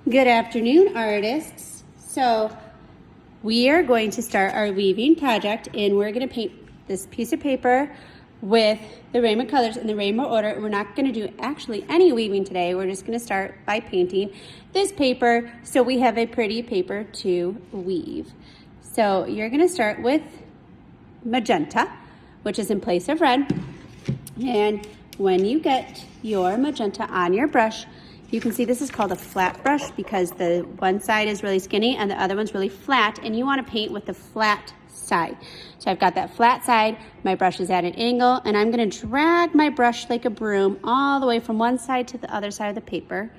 Good afternoon, artists. So we are going to start our weaving project, and we're going to paint this piece of paper with the rainbow colors in the rainbow order. We're not going to do actually any weaving today. We're just going to start by painting this paper so we have a pretty paper to weave. So you're going to start with magenta, which is in place of red. And when you get your magenta on your brush, you can see this is called a flat brush because the one side is really skinny and the other one's really flat, and you want to paint with the flat side. So I've got that flat side, my brush is at an angle, and I'm going to drag my brush like a broom all the way from one side to the other side of the paper,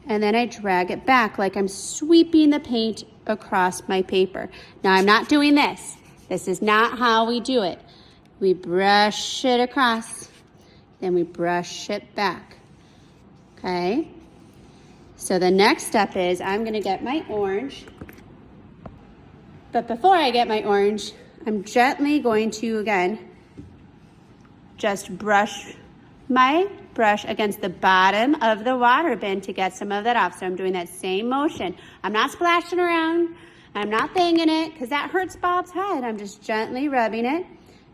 and then I drag it back like I'm sweeping the paint across my paper. Now I'm not doing this. This is not how we do it. We brush it across, then we brush it back, okay? So the next step is I'm gonna get my orange, but before I get my orange, I'm gently going to, again, just brush my brush against the bottom of the water bin to get some of that off. So I'm doing that same motion. I'm not splashing around, I'm not banging it, because that hurts Bob's head. I'm just gently rubbing it,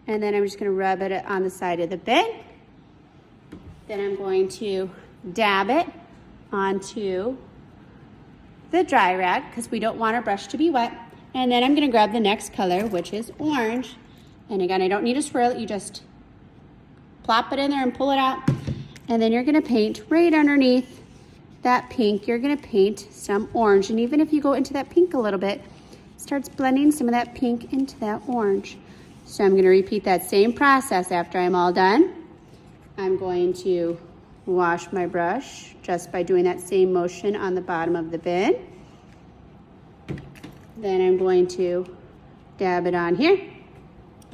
and then I'm just gonna rub it on the side of the bin. Then I'm going to dab it onto the dry rag because we don't want our brush to be wet. And then I'm going to grab the next color, which is orange. And again, I don't need to swirl it. You just plop it in there and pull it out. And then you're going to paint right underneath that pink. You're going to paint some orange. And even if you go into that pink a little bit, it starts blending some of that pink into that orange. So I'm going to repeat that same process after I'm all done. I'm going to wash my brush just by doing that same motion on the bottom of the bin. Then I'm going to dab it on here.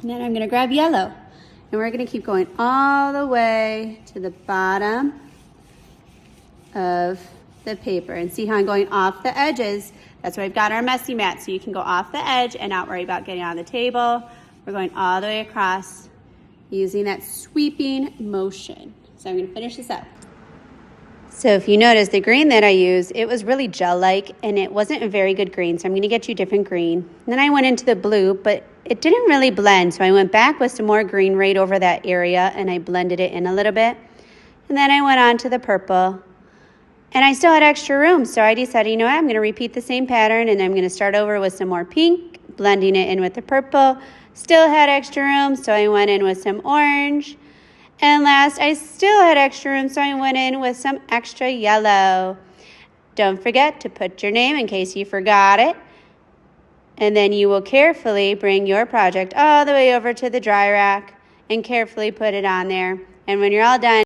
And then I'm going to grab yellow. And we're going to keep going all the way to the bottom of the paper. And see how I'm going off the edges? That's why I've got our messy mat. So you can go off the edge and not worry about getting on the table. We're going all the way across using that sweeping motion. So I'm going to finish this up. So if you notice, the green that I used, it was really gel-like, and it wasn't a very good green, so I'm going to get you a different green. And then I went into the blue, but it didn't really blend, so I went back with some more green right over that area, and I blended it in a little bit. And then I went on to the purple, and I still had extra room, so I decided, you know what, I'm going to repeat the same pattern, and I'm going to start over with some more pink, blending it in with the purple. Still had extra room, so I went in with some orange. And last, I still had extra room, so I went in with some extra yellow. Don't forget to put your name in case you forgot it. And then you will carefully bring your project all the way over to the dry rack and carefully put it on there. And when you're all done,